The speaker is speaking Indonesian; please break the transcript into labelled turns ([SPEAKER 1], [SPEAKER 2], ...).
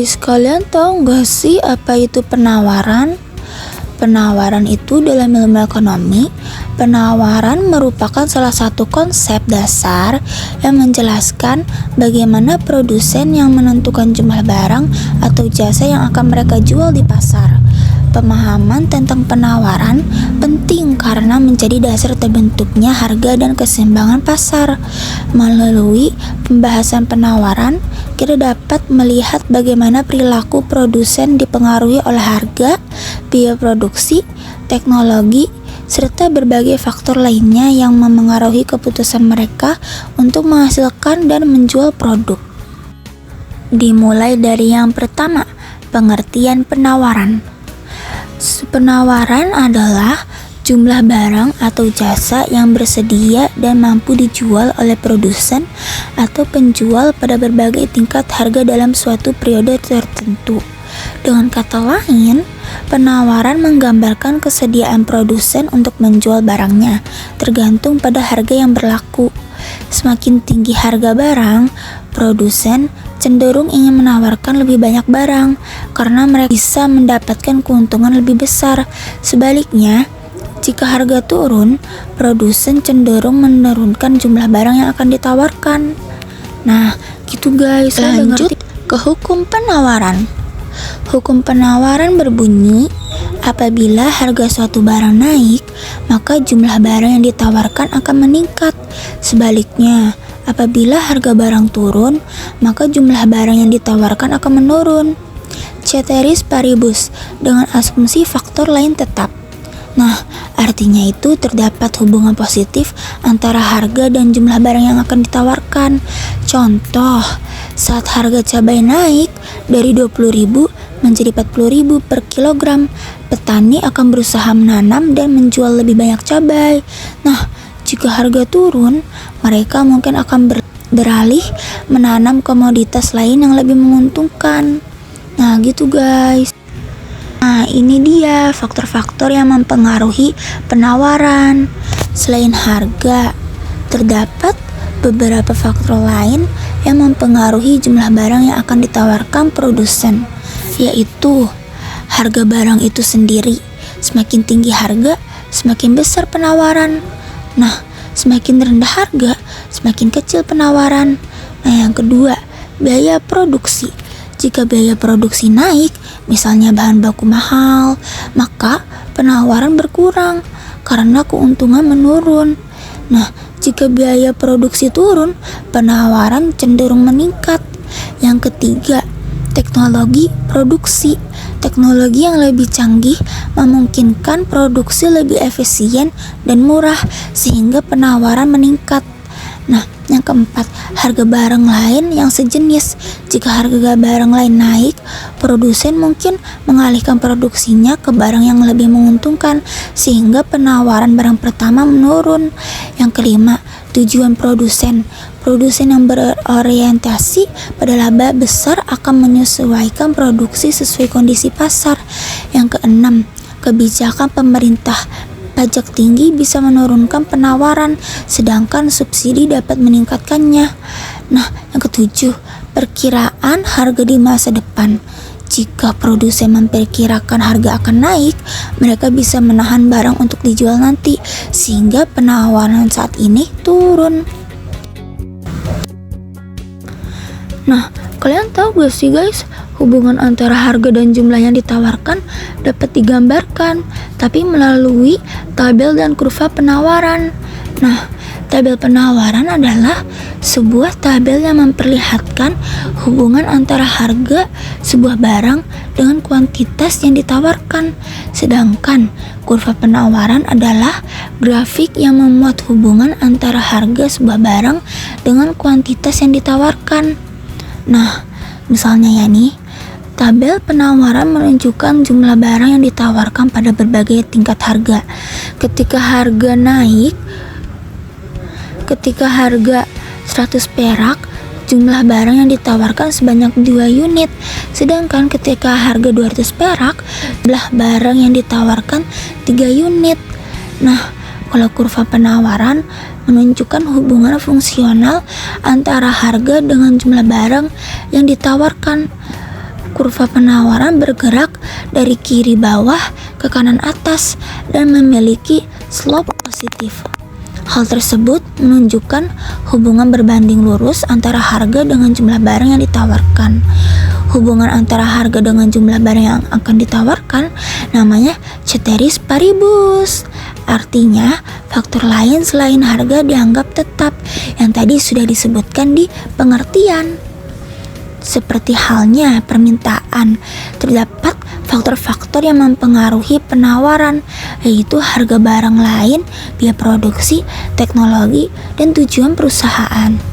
[SPEAKER 1] Guys, kalian tahu nggak sih apa itu penawaran? Penawaran itu dalam ilmu ekonomi, penawaran merupakan salah satu konsep dasar yang menjelaskan bagaimana produsen yang menentukan jumlah barang atau jasa yang akan mereka jual di pasar. Pemahaman tentang penawaran penting karena menjadi dasar terbentuknya harga dan keseimbangan pasar. Melalui pembahasan penawaran, kita dapat melihat bagaimana perilaku produsen dipengaruhi oleh harga, biaya produksi, teknologi, serta berbagai faktor lainnya yang memengaruhi keputusan mereka untuk menghasilkan dan menjual produk. Dimulai dari yang pertama, pengertian penawaran. Penawaran adalah jumlah barang atau jasa yang bersedia dan mampu dijual oleh produsen atau penjual pada berbagai tingkat harga dalam suatu periode tertentu. Dengan kata lain, penawaran menggambarkan kesediaan produsen untuk menjual barangnya, tergantung pada harga yang berlaku. Semakin tinggi harga barang, produsen cenderung ingin menawarkan lebih banyak barang karena mereka bisa mendapatkan keuntungan lebih besar. Sebaliknya, jika harga turun, produsen cenderung menurunkan jumlah barang yang akan ditawarkan. Nah, gitu guys. Lanjut ke hukum penawaran. Hukum penawaran berbunyi, apabila harga suatu barang naik, maka jumlah barang yang ditawarkan akan meningkat. Sebaliknya, apabila harga barang turun, maka jumlah barang yang ditawarkan akan menurun. Ceteris paribus, dengan asumsi faktor lain tetap. Nah, artinya itu terdapat hubungan positif antara harga dan jumlah barang yang akan ditawarkan. Contoh, saat harga cabai naik dari 20.000 menjadi 40.000 per kilogram, petani akan berusaha menanam dan menjual lebih banyak cabai. Nah, jika harga turun, mereka mungkin akan beralih menanam komoditas lain yang lebih menguntungkan. Nah, gitu guys. Nah, ini dia faktor-faktor yang mempengaruhi penawaran. Selain harga, terdapat beberapa faktor lain yang mempengaruhi jumlah barang yang akan ditawarkan produsen, yaitu harga barang itu sendiri. Semakin tinggi harga, semakin besar penawaran. Nah, semakin rendah harga, semakin kecil penawaran. Nah, yang kedua, biaya produksi. Jika biaya produksi naik, misalnya bahan baku mahal, maka penawaran berkurang karena keuntungan menurun. Nah, jika biaya produksi turun, penawaran cenderung meningkat. Yang ketiga, teknologi produksi. Teknologi yang lebih canggih memungkinkan produksi lebih efisien dan murah sehingga penawaran meningkat. Nah, yang keempat, harga barang lain yang sejenis. Jika harga barang lain naik, produsen mungkin mengalihkan produksinya ke barang yang lebih menguntungkan sehingga penawaran barang pertama menurun. Yang kelima, tujuan produsen. Produsen yang berorientasi pada laba besar akan menyesuaikan produksi sesuai kondisi pasar. Yang keenam, kebijakan pemerintah. Pajak tinggi bisa menurunkan penawaran, sedangkan subsidi dapat meningkatkannya. Nah, yang ketujuh, perkiraan harga di masa depan. Jika produsen memperkirakan harga akan naik, mereka bisa menahan barang untuk dijual nanti, sehingga penawaran saat ini turun. Nah, kalian tahu gak sih guys, hubungan antara harga dan jumlah yang ditawarkan dapat digambarkan, tapi melalui tabel dan kurva penawaran. Nah, tabel penawaran adalah sebuah tabel yang memperlihatkan hubungan antara harga sebuah barang dengan kuantitas yang ditawarkan. Sedangkan kurva penawaran adalah grafik yang memuat hubungan antara harga sebuah barang dengan kuantitas yang ditawarkan. Nah, misalnya ya nih, tabel penawaran menunjukkan jumlah barang yang ditawarkan pada berbagai tingkat harga. Ketika harga 100 perak, jumlah barang yang ditawarkan sebanyak 2 unit. Sedangkan ketika harga 200 perak, jumlah barang yang ditawarkan 3 unit. Nah, kalau kurva penawaran menunjukkan hubungan fungsional antara harga dengan jumlah barang yang ditawarkan. Kurva penawaran bergerak dari kiri bawah ke kanan atas dan memiliki slope positif. Hal tersebut menunjukkan hubungan berbanding lurus antara harga dengan jumlah barang yang ditawarkan. Hubungan antara harga dengan jumlah barang yang akan ditawarkan namanya ceteris paribus. Artinya, faktor lain selain harga dianggap tetap yang tadi sudah disebutkan di pengertian. Seperti halnya permintaan, terdapat faktor-faktor yang mempengaruhi penawaran, yaitu harga barang lain, biaya produksi, teknologi, dan tujuan perusahaan.